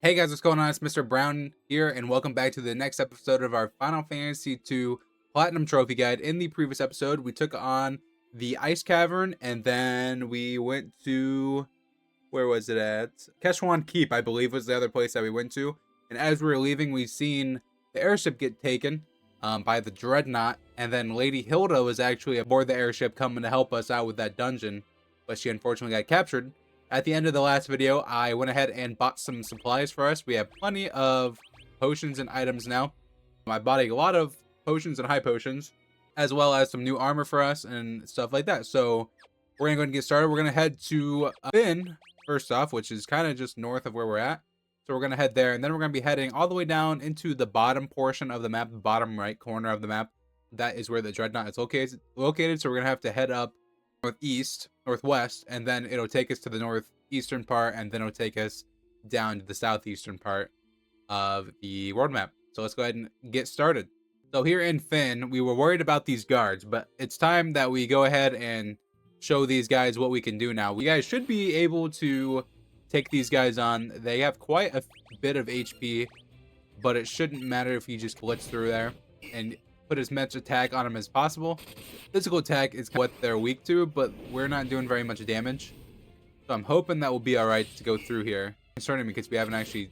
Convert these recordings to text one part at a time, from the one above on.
Hey guys, what's going on? It's Mrbrown here, and welcome back to the next episode of our Final Fantasy II Platinum Trophy Guide. In the previous episode, we took on the Ice Cavern, and then we went to... where was it at? Keshwan Keep, I believe, was the other place that we went to. And as we were leaving, we seen the airship get taken by the Dreadnought, and then Lady Hilda was actually aboard the airship coming to help us out with that dungeon, but she unfortunately got captured. At the end of the last video, I went ahead and bought some supplies for us. We have plenty of potions and items now. I bought a lot of potions and high potions, as well as some new armor for us and stuff like that. So we're going to go ahead and get started. We're going to head to Finn, first off, which is kind of just north of where we're at. So we're going to head there, and then we're going to be heading all the way down into the bottom portion of the map, the bottom right corner of the map. That is where the Dreadnought is located. So we're going to have to head up northwest, and then it'll take us to the northeastern part, and then it'll take us down to the southeastern part of the world map. So let's go ahead and get started. So here in Finn, we were worried about these guards, but it's time that we go ahead and show these guys what we can do now. You guys should be able to take these guys on. They have quite a bit of HP, but it shouldn't matter if you just blitz through there and put as much attack on them as possible. Physical attack is what they're weak to, but we're not doing very much damage. So I'm hoping that will be alright to go through here. Concerning me because we haven't actually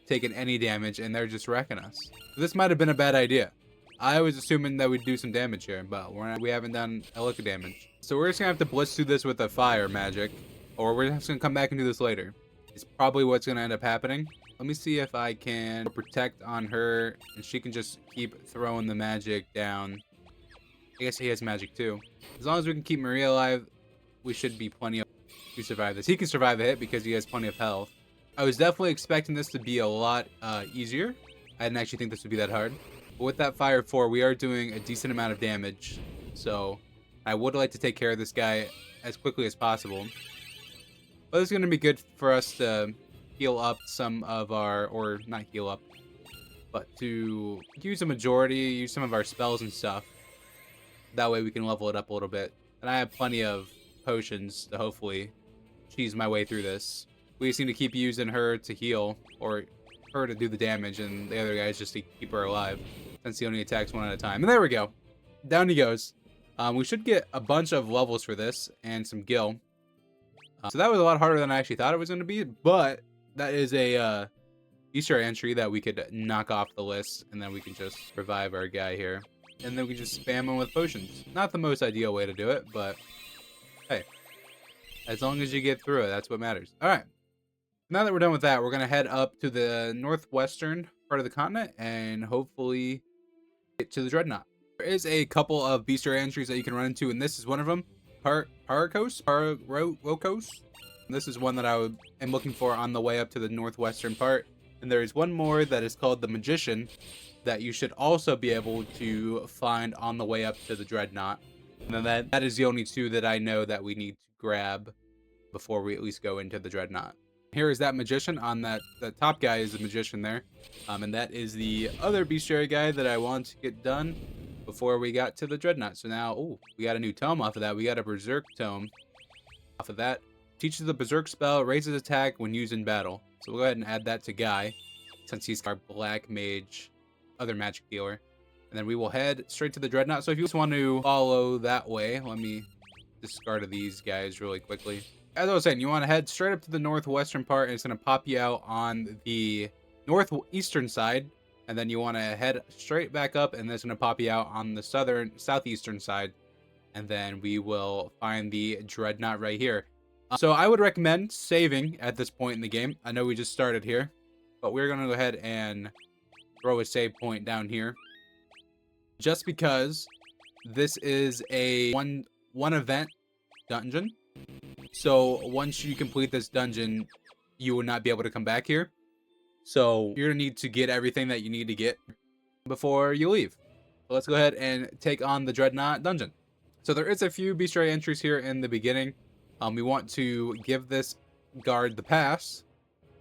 taken any damage and they're just wrecking us. This might have been a bad idea. I was assuming that we'd do some damage here, but we haven't done a lick of damage. So we're just gonna have to blitz through this with a fire magic, or we're just gonna come back and do this later. It's probably what's gonna end up happening. Let me see if I can protect on her, and she can just keep throwing the magic down. I guess he has magic too. As long as we can keep Maria alive, we should be plenty of to survive this. He can survive a hit because he has plenty of health. I was definitely expecting this to be a lot easier. I didn't actually think this would be that hard. But with that Fire 4, we are doing a decent amount of damage. So I would like to take care of this guy as quickly as possible. But it's going to be good for us to heal up some of our, or not heal up, but to use some of our spells and stuff. That way we can level it up a little bit. And I have plenty of potions to hopefully cheese my way through this. We just need to keep using her to heal, or her to do the damage, and the other guys just to keep her alive, since he only attacks one at a time. And there we go. Down he goes. We should get a bunch of levels for this, and some gil. So that was a lot harder than I actually thought it was going to be, but that is a Easter entry that we could knock off the list, and then we can just revive our guy here. And then we just spam him with potions. Not the most ideal way to do it, but hey, as long as you get through it, that's what matters. All right. Now that we're done with that, we're going to head up to the northwestern part of the continent and hopefully get to the Dreadnought. There is a couple of bestiary entries that you can run into, and this is one of them. Paracos? This is one that I am looking for on the way up to the northwestern part. And there is one more that is called the Magician that you should also be able to find on the way up to the Dreadnought. And then that is the only two that I know that we need to grab before we at least go into the Dreadnought. Here is that Magician. On that, the top guy is the Magician there. And that is the other bestiary guy that I want to get done before we got to the Dreadnought. So now, oh, we got a new tome off of that. We got a Berserk tome off of that. Teaches the Berserk spell, raises attack when used in battle. So we'll go ahead and add that to Guy, since he's our black mage, other magic dealer. And then we will head straight to the Dreadnought. So if you just want to follow that way, let me discard these guys really quickly. As I was saying, you want to head straight up to the northwestern part, and it's going to pop you out on the northeastern side. And then you want to head straight back up, and it's going to pop you out on the southeastern side. And then we will find the Dreadnought right here. So I would recommend saving at this point in the game. I know we just started here, but we're going to go ahead and throw a save point down here. Just because this is a one event dungeon. So once you complete this dungeon, you will not be able to come back here. So you're going to need to get everything that you need to get before you leave. So let's go ahead and take on the Dreadnought dungeon. So there is a few bestiary entries here in the beginning. We want to give this guard the pass.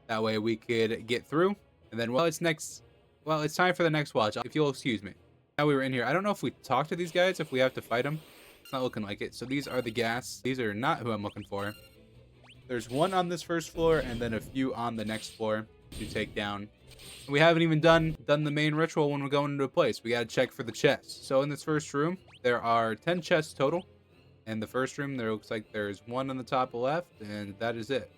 That way we could get through. And then, it's time for the next watch, if you'll excuse me. Now we were in here. I don't know if we talk to these guys, if we have to fight them. It's not looking like it. So these are the gas. These are not who I'm looking for. There's one on this first floor, and then a few on the next floor. to take down. We haven't even done the main ritual when we're going into a place. We gotta check for the chests. So in this first room, there are 10 chests total. In the first room, there looks like there's one on the top left, and that is it.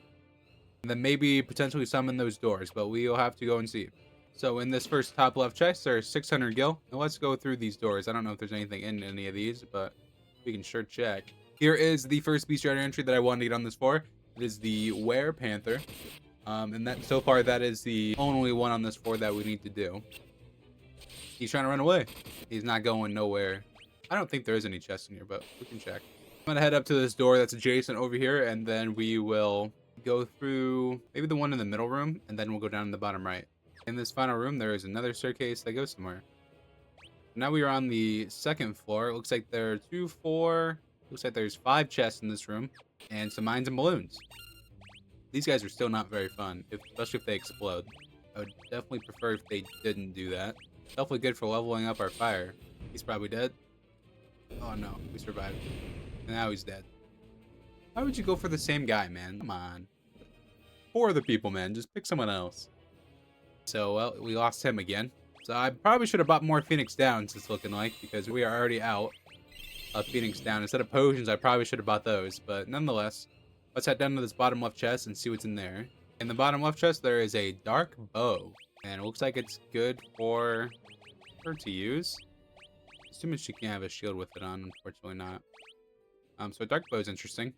And then maybe potentially some in those doors, but we'll have to go and see. So in this first top left chest, there's 600 gil. Now let's go through these doors. I don't know if there's anything in any of these, but we can sure check. Here is the first beast rider entry that I wanted to get on this floor. It is the Were Panther. And that so far, that is the only one on this floor that we need to do. He's trying to run away. He's not going nowhere. I don't think there is any chests in here, but we can check. I'm gonna head up to this door that's adjacent over here, and then we will go through maybe the one in the middle room, and then we'll go down in the bottom right. In this final room, there is another staircase that goes somewhere. Now we are on the second floor. It looks like there are 2, 4. Looks like there's 5 chests in this room, and some mines and balloons. These guys are still not very fun, especially if they explode. I would definitely prefer if they didn't do that. Definitely good for leveling up our fire. He's probably dead. Oh no, we survived. And now he's dead. Why would you go for the same guy, man? Come on. 4 other people, man. Just pick someone else. So, well, we lost him again. So I probably should have bought more Phoenix Downs, it's looking like, because we are already out of Phoenix Down. Instead of potions, I probably should have bought those. But nonetheless, let's head down to this bottom left chest and see what's in there. In the bottom left chest, there is a dark bow. And it looks like it's good for her to use. Assuming she can't have a shield with it on, unfortunately not. So a dark bow is interesting.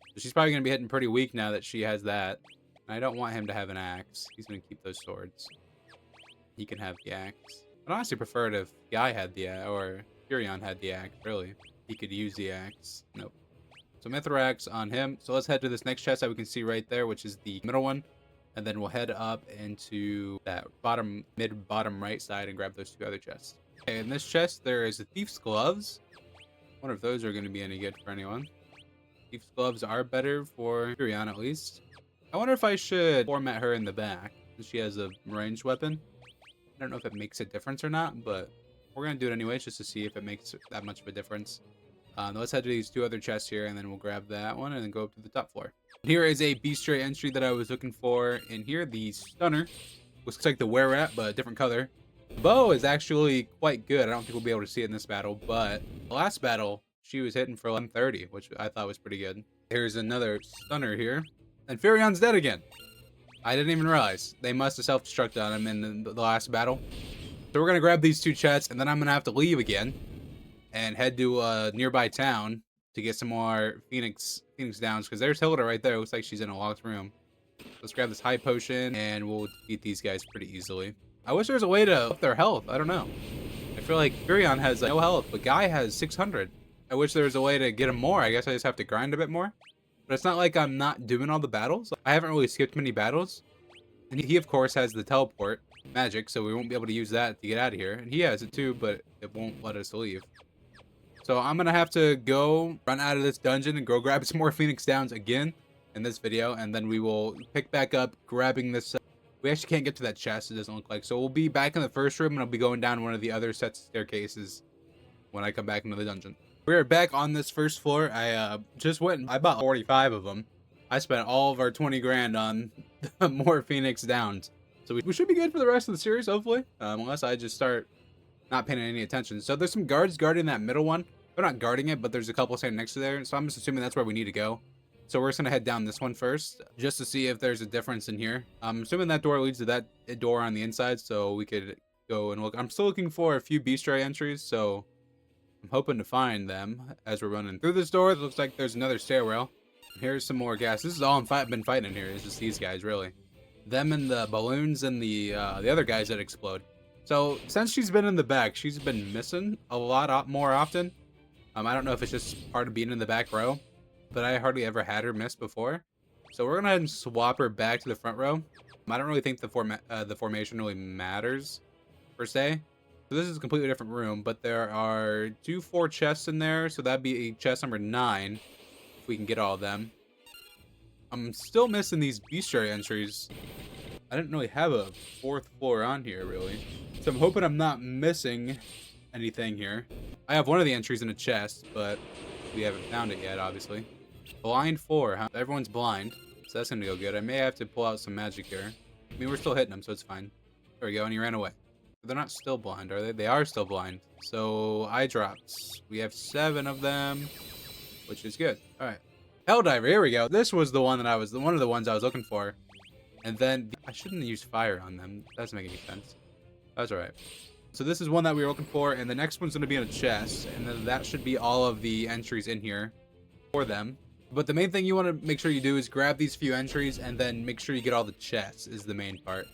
So she's probably going to be hitting pretty weak now that she has that. And I don't want him to have an axe. He's going to keep those swords. He can have the axe. I'd honestly prefer it if Guy had the axe, or Furion had the axe, really. He could use the axe. Nope. So Mithrax on him. So let's head to this next chest that we can see right there, which is the middle one. And then we'll head up into that mid-bottom right side and grab those 2 other chests. Okay, in this chest, there is a Thief's Gloves. I wonder if those are going to be any good for anyone. Thief's Gloves are better for Furion, at least. I wonder if I should format her in the back, since she has a ranged weapon. I don't know if it makes a difference or not, but we're going to do it anyways, just to see if it makes that much of a difference. Let's head to these 2 other chests here, and then we'll grab that one and then go up to the top floor. Here is a beast tray entry that I was looking for in here, the Stunner. Looks like the Were Rat, but a different color. The bow is actually quite good. I don't think we'll be able to see it in this battle, but the last battle, she was hitting for 130, which I thought was pretty good. Here's another Stunner here. And Furion's dead again. I didn't even realize. They must have self-destructed on him in the last battle. So we're going to grab these 2 chests, and then I'm going to have to leave again and head to a nearby town to get some more Phoenix Downs, because there's Hilda right there. It looks like she's in a locked room. Let's grab this high potion, and we'll defeat these guys pretty easily. I wish there was a way to up their health. I don't know. I feel like Furion has like, no health, but Guy has 600. I wish there was a way to get him more. I guess I just have to grind a bit more. But it's not like I'm not doing all the battles. I haven't really skipped many battles. And he, of course, has the teleport magic, so we won't be able to use that to get out of here. And he has it too, but it won't let us leave. So I'm going to have to go run out of this dungeon and go grab some more Phoenix Downs again in this video. And then we will pick back up grabbing this. We actually can't get to that chest, it doesn't look like. So we'll be back in the first room, and I'll be going down one of the other sets of staircases when I come back into the dungeon. We're back on this first floor. I just went and I bought 45 of them. I spent all of our 20 grand on more Phoenix Downs. So we should be good for the rest of the series, hopefully. Unless I just start not paying any attention. So there's some guards guarding that middle one. They're not guarding it, but there's a couple standing next to there. So I'm just assuming that's where we need to go. So we're just going to head down this one first, just to see if there's a difference in here. I'm assuming that door leads to that door on the inside, so we could go and look. I'm still looking for a few beast tray entries, so I'm hoping to find them as we're running through this door. It looks like there's another stairwell. Here's some more gas. This is all I've been fighting in here. It's just these guys, really. Them and the balloons and the other guys that explode. So since she's been in the back, she's been missing a lot more often. I don't know if it's just part of being in the back row, but I hardly ever had her miss before. So we're gonna head and swap her back to the front row. I don't really think the formation really matters per se. So this is a completely different room, but there are 4 chests in there, so that'd be chest number 9 if we can get all of them. I'm still missing these bestiary entries. I didn't really have a 4th floor on here, really. So I'm hoping I'm not missing anything here. I have one of the entries in a chest, but we haven't found it yet, obviously. Blind 4, huh? Everyone's blind, so that's gonna go good. I may have to pull out some magic here. I mean, we're still hitting them, so it's fine. There we go, and he ran away. They're not still blind, are they? They are still blind. So, eye drops. We have 7 of them, which is good. All right. Helldiver, here we go. This was the one that one of the ones I was looking for. And then, I shouldn't use fire on them. That doesn't make any sense. That's all right. So this is one that we were looking for, and the next one's going to be in a chest. And then that should be all of the entries in here for them. But the main thing you want to make sure you do is grab these few entries, and then make sure you get all the chests is the main part.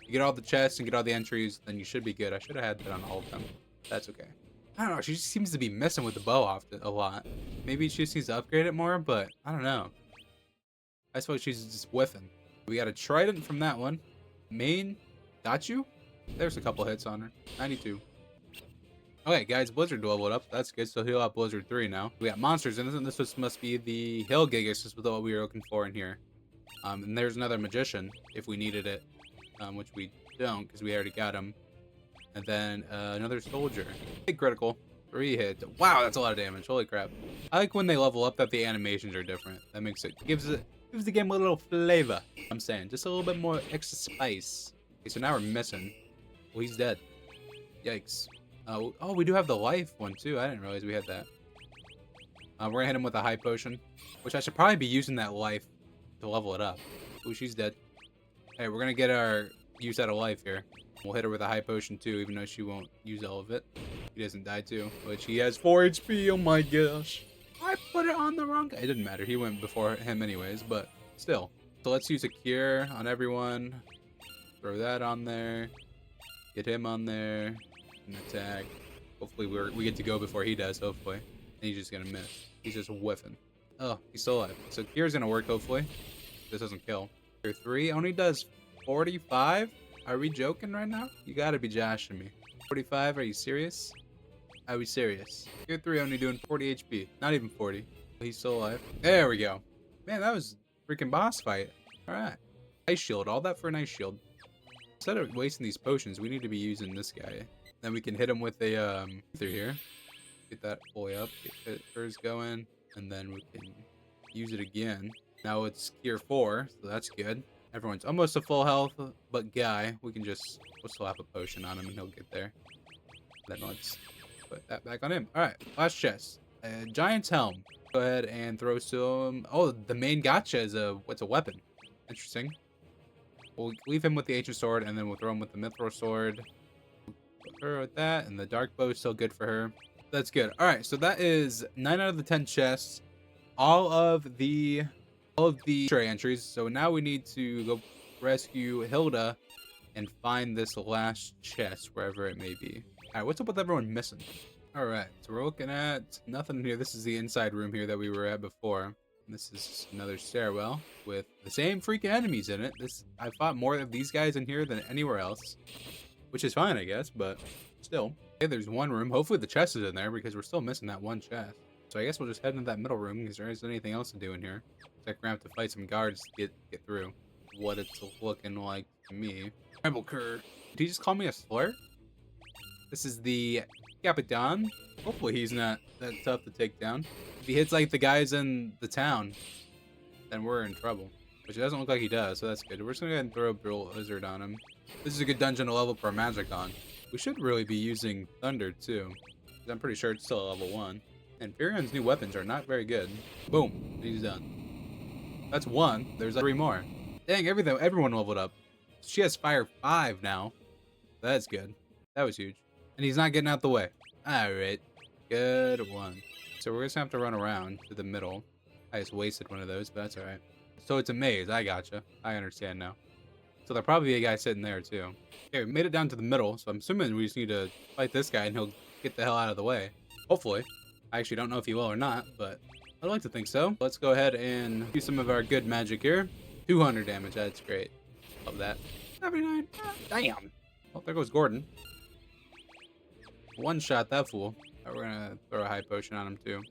You get all the chests and get all the entries, then you should be good. I should have had that on all of them. That's okay. I don't know. She just seems to be messing with the bow often a lot. Maybe she just needs to upgrade it more, but I don't know. I suppose she's just whiffing. We got a trident from that one. Main, got you? There's a couple hits on her. 92. Okay, guys, Blizzard leveled up. That's good. So he'll have Blizzard 3 now. We got monsters in this, and this must be the Hill Gigas. This is what we were looking for in here. And there's another magician if we needed it, which we don't because we already got him. And then another soldier. Big critical. 3 hits. Wow, that's a lot of damage. Holy crap. I like when they level up that the animations are different. That makes it gives the game a little flavor. I'm saying just a little bit more extra spice. Okay, so now we're missing. Well, he's dead. Yikes. Oh, we do have the life one too. I didn't realize we had that. We're gonna hit him with a high potion, which I should probably be using that life to level it up. Ooh, she's dead. Hey, we're gonna get our use out of life here. We'll hit her with a high potion too, even though she won't use all of it. He doesn't die too, which he has 4 HP. Oh my gosh. I put it on the wrong guy. It didn't matter. He went before him anyways, but still. So let's use a cure on everyone. Throw that on there. Get him on there. And attack. Hopefully we get to go before he does, hopefully. And he's just gonna miss. He's just whiffing. Oh, he's still alive. So cure's gonna work, hopefully. This doesn't kill. Cure 3 only does 45? Are we joking right now? You gotta be joshing me. 45? Are you serious? Are we serious? Cure 3 only doing 40 HP. Not even 40. He's still alive. There we go. Man, that was a freaking boss fight. Alright. Ice shield. All that for an ice shield. Instead of wasting these potions, we need to be using this guy. Then we can hit him with a through here. Get that fully up. Get hers going. And then we can use it again. Now it's Cure 4, so that's good. Everyone's almost to full health, but Guy, we'll slap a potion on him and he'll get there. Then let's put that back on him. Alright, last chest. Giant's Helm. Go ahead and throw some. Oh, the main gotcha is what's a weapon. Interesting. We'll leave him with the ancient sword, and then we'll throw him with the mithril sword. Put her with that, and the dark bow is still good for her. That's good. All right, so that is 9 out of the 10 chests. All of the tray entries. So now we need to go rescue Hilda and find this last chest wherever it may be. All right, what's up with everyone missing? All right, so we're looking at nothing here. This is the inside room here that we were at before. This is another stairwell with the same freaking enemies in it. I fought more of these guys in here than anywhere else, which is fine, I guess, but still. Okay, there's one room. Hopefully the chest is in there because we're still missing that one chest. So I guess we'll just head into that middle room because there isn't anything else to do in here. We're gonna have to fight some guards to get through. What it's looking like to me. Rebel Cur. Did he just call me a slur? This is the Capitan. Hopefully he's not that tough to take down. If he hits like the guys in the town, then we're in trouble. Which it doesn't look like he does, so that's good. We're just gonna go ahead and throw a Blizzard on him. This is a good dungeon to level up our magic on. We should really be using Thunder too. I'm pretty sure it's still a level 1. And Furion's new weapons are not very good. Boom. He's done. That's 1. There's 3 more. Dang, everyone leveled up. She has Fire 5 now. That's good. That was huge. And he's not getting out the way. Alright. Good one. So we're just gonna have to run around to the middle. I just wasted one of those, but that's alright. So it's a maze. I gotcha. I understand now. So there'll probably be a guy sitting there too. Okay, we made it down to the middle, so I'm assuming we just need to fight this guy and he'll get the hell out of the way. Hopefully. I actually don't know if he will or not, but I'd like to think so. Let's go ahead and do some of our good magic here. 200 damage. That's great. Love that. 79. Damn. Oh, there goes Gordon. One shot that fool. Right, we're gonna throw a high potion on him too.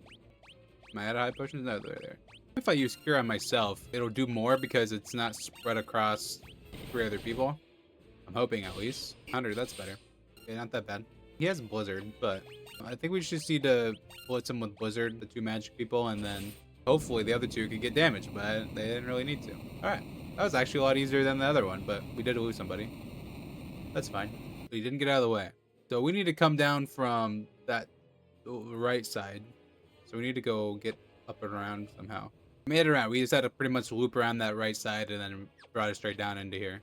Am I out of high potions? No, they're there. If I use Cure on myself, it'll do more because it's not spread across 3 other people. I'm hoping at least. 100, that's better. Okay, not that bad. He has Blizzard, but I think we just need to blitz him with Blizzard, the 2 magic people, and then hopefully the other 2 could get damaged, but they didn't really need to. Alright, That was actually a lot easier than the other one, but we did lose somebody. That's fine. But he didn't get out of the way. So we need to come down from that right side. So we need to go get up and around somehow. We made it around. We just had to pretty much loop around that right side and then brought it straight down into here.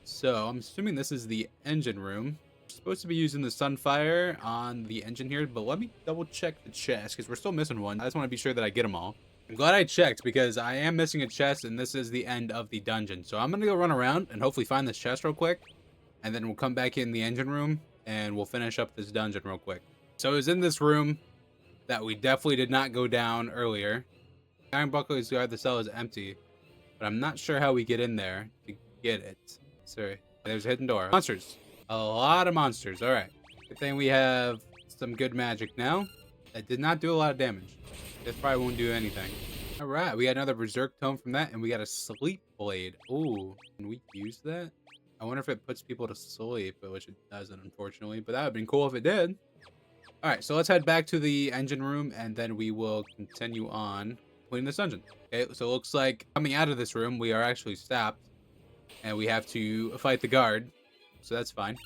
So I'm assuming this is the engine room. We're supposed to be using the Sunfire on the engine here, but let me double check the chest because we're still missing one. I just want to be sure that I get them all. I'm glad I checked because I am missing a chest and this is the end of the dungeon. So I'm going to go run around and hopefully find this chest real quick. And then we'll come back in the engine room and we'll finish up this dungeon real quick. So it was in this room that we definitely did not go down earlier. Iron Buckley's guard the cell is empty, but I'm not sure how we get in there to get it. Sorry, there's a hidden door. Monsters. A lot of monsters. All right. Good thing we have some good magic now. That did not do a lot of damage. This probably won't do anything. All right, we got another Berserk Tome from that, and we got a Sleep Blade. Ooh, can we use that? I wonder if it puts people to sleep, which it doesn't, unfortunately. But that would have been cool if it did. All right, so let's head back to the engine room, and then we will continue on cleaning this dungeon. Okay, so it looks like coming out of this room, we are actually stopped, and we have to fight the guard. So that's fine.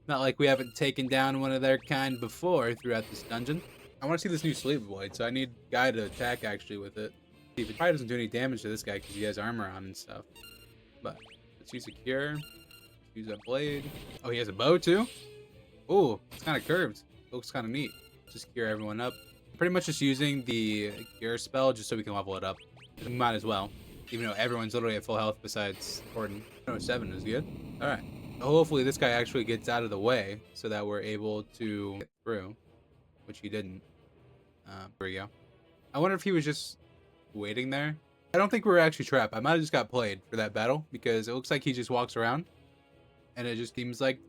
Not like we haven't taken down one of their kind before throughout this dungeon. I want to see this new Sleep Blade, so I need a guy to attack actually with it. See if it probably doesn't do any damage to this guy because he has armor on and stuff. But let's use a cure. Use that blade. Oh, he has a bow too? Oh, it's kind of curved. Looks kind of neat. Just cure everyone up. Pretty much just using the cure spell just so we can level it up. We might as well. Even though everyone's literally at full health besides Gordon. No, 7 is good. Alright. Hopefully this guy actually gets out of the way so that we're able to get through. Which he didn't. There we go. I wonder if he was just waiting there. I don't think we were actually trapped. I might have just got played for that battle because it looks like he just walks around. And it just seems like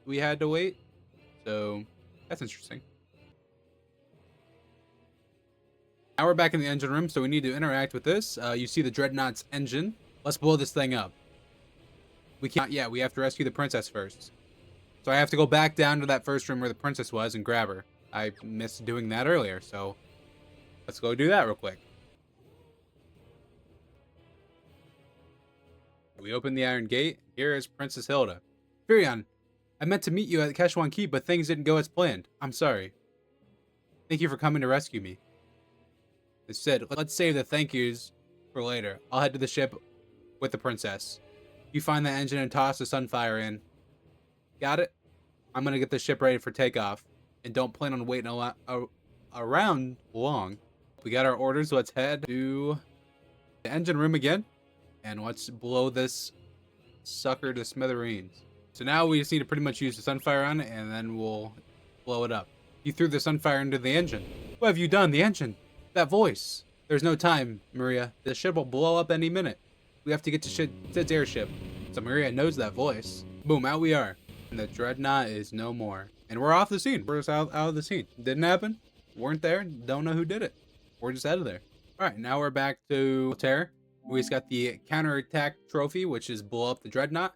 we had to wait. So that's interesting. Now we're back in the engine room, so we need to interact with this. You see the Dreadnought's engine. Let's blow this thing up. We can't yet. We have to rescue the princess first. So I have to go back down to that first room where the princess was and grab her. I missed doing that earlier, so let's go do that real quick. We open the iron gate. Here is Princess Hilda. Firion, I meant to meet you at Keshwan Keep, but things didn't go as planned. I'm sorry. Thank you for coming to rescue me. Instead, let's save the thank yous for later. I'll head to the ship with the princess. You find the engine and toss the Sunfire in. Got it? I'm gonna get the ship ready for takeoff. And don't plan on waiting around long. We got our orders. Let's head to the engine room again. And let's blow this sucker to smithereens. So now we just need to pretty much use the Sunfire on it, and then we'll blow it up. You threw the Sunfire into the engine. What have you done? The engine. That voice. There's no time, Maria. The ship will blow up any minute. We have to get to Sid's airship. So Maria knows that voice. Boom, out we are. And the Dreadnought is no more. And we're off the scene. We're just out of the scene. Didn't happen. Weren't there. Don't know who did it. We're just out of there. All right, now we're back to Terror. We just got the counterattack trophy, which is blow up the Dreadnought.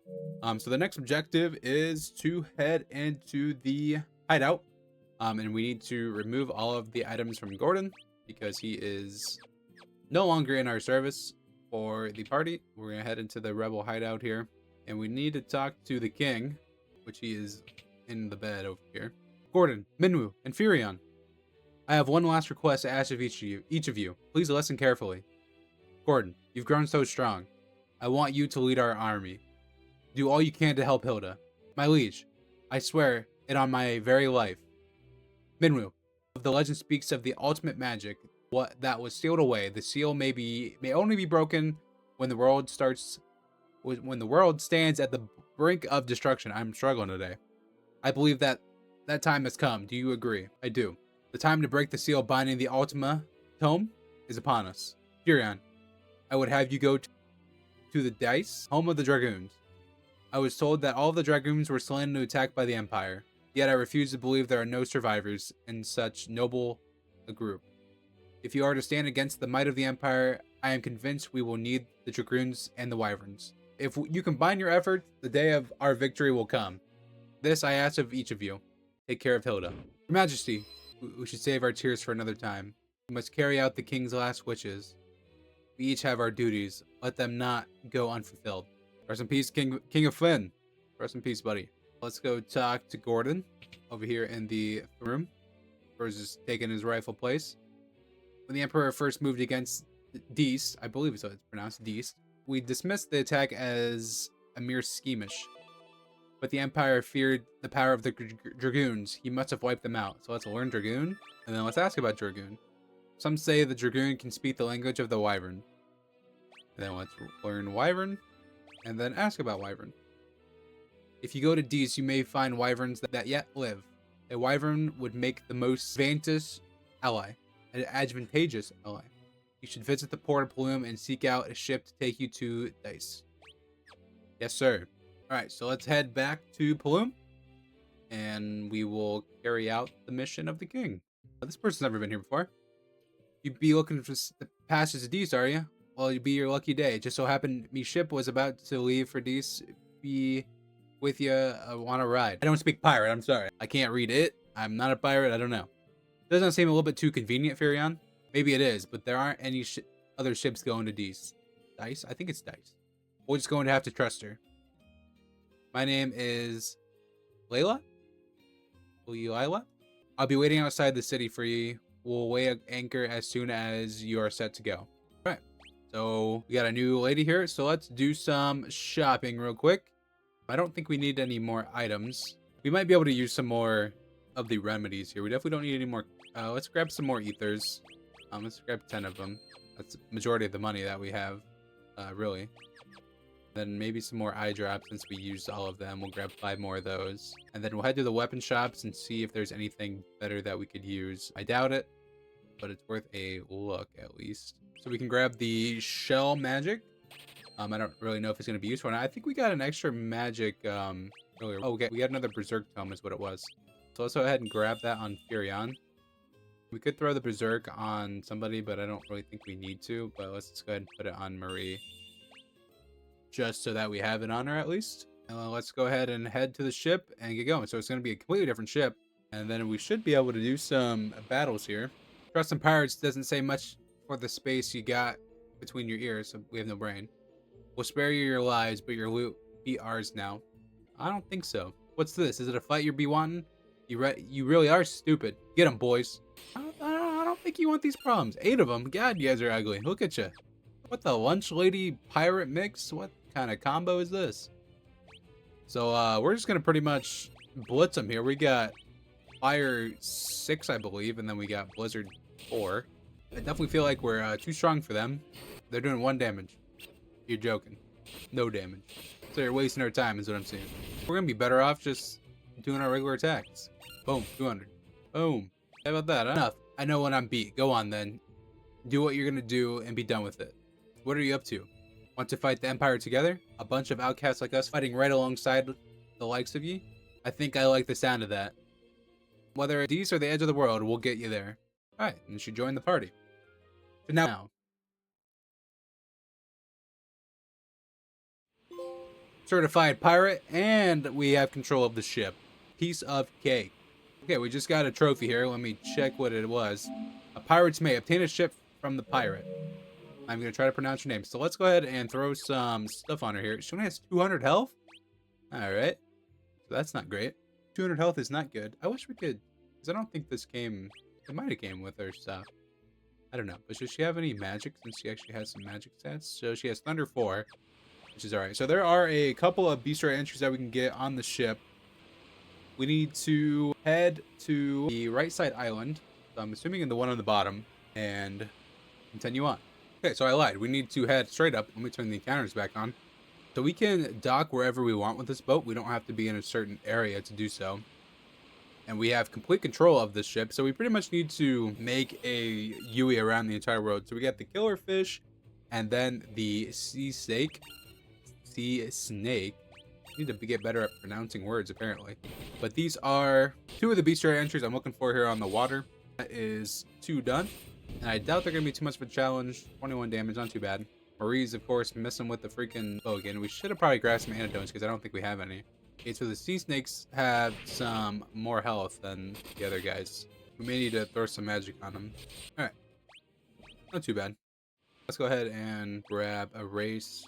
So the next objective is to head into the hideout. And we need to remove all of the items from Gordon because he is no longer in our service for the party. We're gonna head into the rebel hideout here. And we need to talk to the king, which he is in the bed over here. Gordon, Minwu, and Firion. I have one last request to ask of each of you. Please listen carefully. Gordon, you've grown so strong. I want you to lead our army. Do all you can to help Hilda. My liege, I swear it on my very life. Minwu, the legend speaks of the ultimate magic, what that was sealed away. The seal may only be broken when the world stands at the brink of destruction. I'm struggling today. I believe that time has come. Do you agree? I do. The time to break the seal binding the Ultima Tome is upon us. Firion, I would have you go to the Dice, home of the Dragoons. I was told that all of the Dragoons were slain in an attack by the Empire, yet I refuse to believe there are no survivors in such noble a group. If you are to stand against the might of the Empire, I am convinced we will need the Dragoons and the Wyverns. If you combine your efforts, the day of our victory will come. This I ask of each of you. Take care of Hilda. Your Majesty, we should save our tears for another time. We must carry out the king's last wishes. We each have our duties. let them not go unfulfilled. Rest in peace, King of Flynn. Rest in peace, buddy. Let's go talk to Gordon over here in the room. Versus taking his rightful place. When the Emperor first moved against Deist, I believe it's pronounced Deist, we dismissed the attack as a mere schemish. But the Empire feared the power of the Dragoons. He must have wiped them out. So let's learn Dragoon, and then let's ask about Dragoon. Some say the Dragoon can speak the language of the Wyvern. And then let's learn Wyvern, and then ask about Wyvern. If you go to Deist, you may find Wyverns that yet live. A Wyvern would make the most advantageous ally. An advantageous ally. You should visit the port of Plume and seek out a ship to take you to Dice. Yes, sir. Alright, so let's head back to Plume. And we will carry out the mission of the king. This person's never been here before. You'd be looking for the passage to Deist, are you? Well, it'd be your lucky day. It just so happened me ship was about to leave for Deist. Be with you on a ride. I don't speak pirate, I'm sorry. I can't read it. I'm not a pirate, I don't know. Doesn't seem a little bit too convenient, Furion. Maybe it is, but there aren't any other ships going to Deist. Dice? I think it's Dice. We're just going to have to trust her. My name is Layla? Lila? I'll be waiting outside the city for you. We'll weigh an anchor as soon as you are set to go. Alright. So we got a new lady here, so let's do some shopping real quick. I don't think we need any more items. We might be able to use some more of the remedies here. We definitely don't need any more. Let's grab some more ethers. Let's grab 10 of them. That's the majority of the money that we have, really. Then maybe some more eye drops since we used all of them. We'll grab 5 more of those. And then we'll head to the weapon shops and see if there's anything better that we could use. I doubt it, but it's worth a look at least. So we can grab the shell magic. I don't really know if it's going to be useful. And I think we got an extra magic earlier. Oh, we got another Berserk Tome is what it was. So let's go ahead and grab that on Furion. We could throw the Berserk on somebody, but I don't really think we need to. But let's just go ahead and put it on Marie. Just so that we have it on her at least. Let's go ahead and head to the ship and get going. So it's going to be a completely different ship. And then we should be able to do some battles here. Trust in Pirates doesn't say much for the space you got between your ears. So we have no brain. We'll spare you your lives, but your loot be ours now. I don't think so. What's this? Is it a fight you're be wanting? You really are stupid. Get them, boys. I don't think you want these problems. 8 of them? God, you guys are ugly. Look at you. What the lunch lady pirate mix? What kind of combo is this? So we're just going to pretty much blitz them here. We got Fire 6, I believe, and then we got Blizzard 4. I definitely feel like we're too strong for them. They're doing 1 damage. You're joking. No damage. So you're wasting our time is what I'm saying. We're going to be better off just doing our regular attacks. Boom. 200. Boom. How about that? Enough. I know when I'm beat. Go on then. Do what you're going to do and be done with it. What are you up to? Want to fight the Empire together? A bunch of outcasts like us fighting right alongside the likes of you? I think I like the sound of that. Whether it's Deist or the edge of the world, we'll get you there. Alright, and you should join the party. So now. Certified pirate, and we have control of the ship. Piece of cake. Okay, we just got a trophy here. Let me check what it was. A pirates may obtain a ship from the pirate. I'm going to try to pronounce your name. So let's go ahead and throw some stuff on her here. She only has 200 health? Alright. So that's not great. 200 health is not good. I wish we could, because I don't think this came, it might have came with her stuff. I don't know. But does she have any magic, since she actually has some magic stats? So she has Thunder 4. Which is alright. So there are a couple of bestiary entries that we can get on the ship. We need to head to the right side island. So I'm assuming in the one on the bottom. And continue on. Okay, so I lied. We need to head straight up. Let me turn the encounters back on. So we can dock wherever we want with this boat. We don't have to be in a certain area to do so. And we have complete control of this ship. So we pretty much need to make a Yui around the entire world. So we got the killer fish. And then the sea snake. Snake. Need to get better at pronouncing words apparently. But these are 2 of the bestiary entries I'm looking for here on the water. That is 2 done. And I doubt they're gonna be too much of a challenge. 21 damage, not too bad. Marie's of course missing with the freaking bow again. We should have probably grabbed some antidotes because I don't think we have any. Okay, so the sea snakes have some more health than the other guys. We may need to throw some magic on them. Alright. Not too bad. Let's go ahead and grab Erase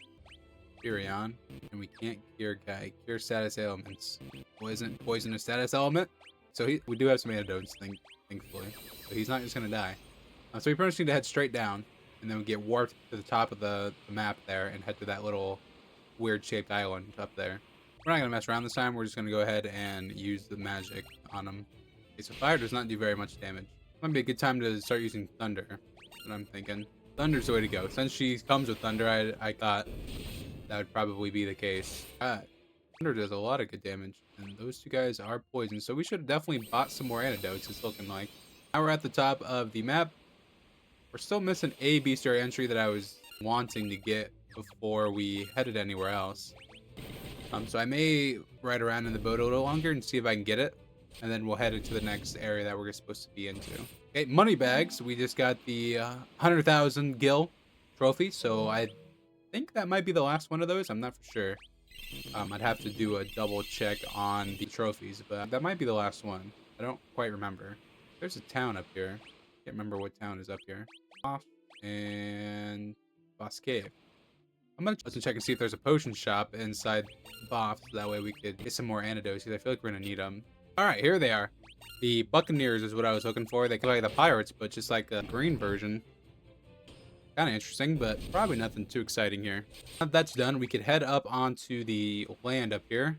Furion. And we can't cure guy. Cure status ailments. Poison a status element. So we do have some antidotes, thankfully. So he's not just gonna die. So we pretty much need to head straight down, and then we get warped to the top of the map there and head to that little weird shaped island up there. We're not gonna mess around this time. We're just gonna go ahead and use the magic on him. Okay, so fire does not do very much damage. Might be a good time to start using thunder. That's what I'm thinking. Thunder's the way to go. Since she comes with thunder, I thought that would probably be the case. Thunder does a lot of good damage, and those two guys are poison, so we should have definitely bought some more antidotes, it's looking like. Now we're at the top of the map. We're still missing a bestiary entry that I was wanting to get before we headed anywhere else. So I may ride around in the boat a little longer and see if I can get it, and then we'll head into the next area that we're supposed to be into. Okay, money bags. We just got the 100,000 gil trophy, so I think that might be the last one of those. I'm not for sure. I'd have to do a double check on the trophies, but that might be the last one. I don't quite remember. There's a town up here. Can't remember what town is up here. Off and Boss Cave. I'm gonna check and see if there's a potion shop inside Boff, so that way we could get some more antidotes, because I feel like we're gonna need them. Alright, here they are. The Buccaneers is what I was looking for. They look like the pirates, but just like a green version. Kind of interesting, but probably nothing too exciting here. Now that that's done, we could head up onto the land up here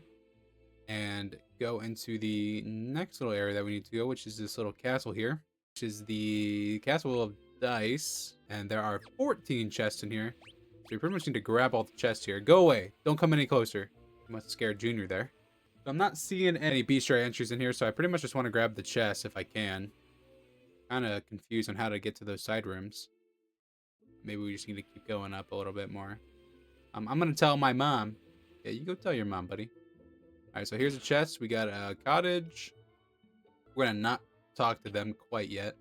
and go into the next little area that we need to go, which is this little castle here, which is the Castle of Dice, and there are 14 chests in here. So you pretty much need to grab all the chests here. Go away. Don't come any closer. You must scare Junior there. So I'm not seeing any bestiary entries in here, so I pretty much just want to grab the chest if I can. Kind of confused on how to get to those side rooms. Maybe we just need to keep going up a little bit more. I'm going to tell my mom. Yeah, you go tell your mom, buddy. Alright, so here's a chest. We got a cottage. We're going to not talk to them quite yet.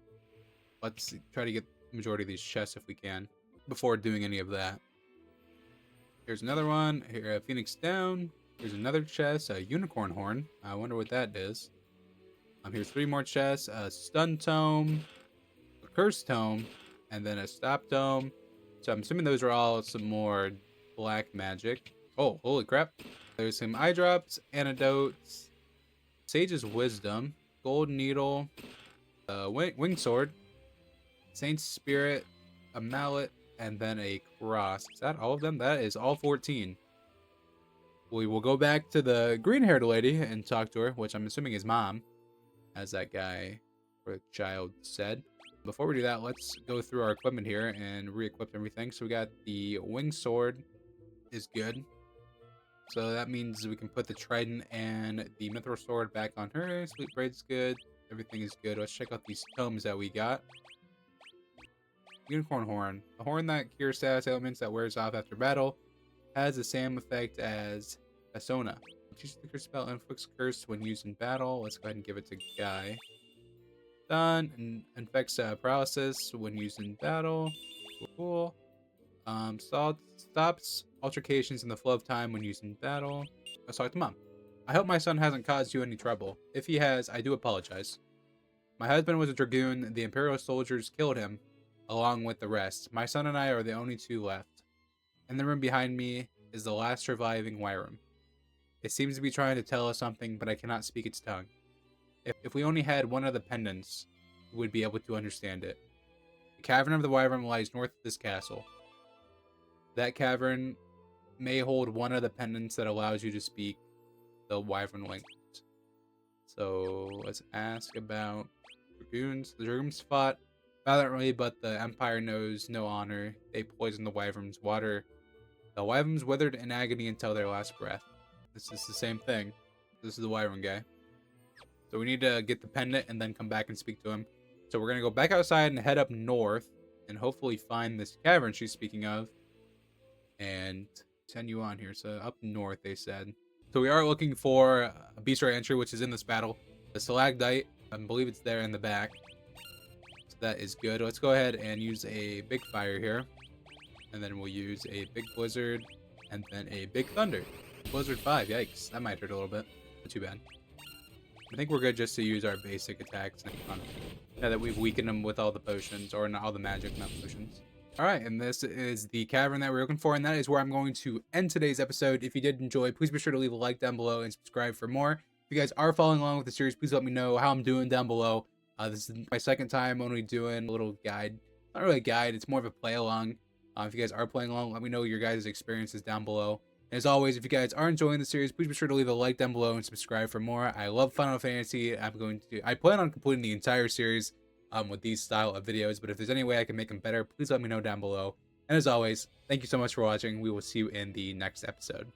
Let's try to get the majority of these chests if we can before doing any of that. Here's another one. Here, Phoenix Down. Here's another chest, a unicorn horn. I wonder what that is. Here's 3 more chests, a stun tome, a curse tome, and then a stop tome. So I'm assuming those are all some more black magic. Oh, holy crap. There's some eye drops, antidotes, Sage's Wisdom, gold needle, wing sword, Saint's Spirit, a mallet, and then a cross. Is that all of them? That is all 14. We will go back to the green-haired lady and talk to her, which I'm assuming is mom, as that guy or child said. Before we do that, let's go through our equipment here and re-equip everything. So we got the wing sword is good. So that means we can put the trident and the mithril sword back on her. Sleep braid's good. Everything is good. Let's check out these tomes that we got. Unicorn horn. A horn that cures status ailments that wears off after battle. Has the same effect as Asona. Choose the curse spell and inflicts curse when used in battle. Let's go ahead and give it to Guy. Done. And infects paralysis when used in battle. Cool. Stops altercations in the flow of time when used in battle. Let's talk to Mom. I hope my son hasn't caused you any trouble. If he has, I do apologize. My husband was a dragoon. The Imperial soldiers killed him, along with the rest. My son and I are the only 2 left. In the room behind me is the last surviving Wyram. It seems to be trying to tell us something, but I cannot speak its tongue. If we only had one of the pendants, we would be able to understand it. The cavern of the Wyram lies north of this castle. That cavern may hold one of the pendants that allows you to speak the Wyvern language. So let's ask about dragoons. The dragoons fought valiantly, but the Empire knows no honor. They poisoned the Wyvern's water. The Wyverns withered in agony until their last breath. This is the same thing. This is the Wyvern guy. So we need to get the pendant and then come back and speak to him. So we're going to go back outside and head up north and hopefully find this cavern she's speaking of and send you on here. So up north, they said. So we are looking for a bestiary entry, which is in this battle. The stalagmite, I believe it's there in the back. So that is good. Let's go ahead and use a big fire here. And then we'll use a big blizzard and then a big thunder. Blizzard 5, yikes. That might hurt a little bit. Not too bad. I think we're good just to use our basic attacks now that we've weakened them with all the potions, or not all the magic, not potions. All right, and this is the cavern that we're looking for, and that is where I'm going to end today's episode. If you did enjoy, please be sure to leave a like down below and subscribe for more. If you guys are following along with the series, please let me know how I'm doing down below. This is my second time only doing a little guide. Not really a guide, it's more of a play along. If you guys are playing along, let me know your guys' experiences down below. And as always, if you guys are enjoying the series, please be sure to leave a like down below and subscribe for more. I love Final Fantasy. I plan on completing the entire series with these style of videos, but if there's any way I can make them better, please let me know down below. And as always, thank you so much for watching. We will see you in the next episode.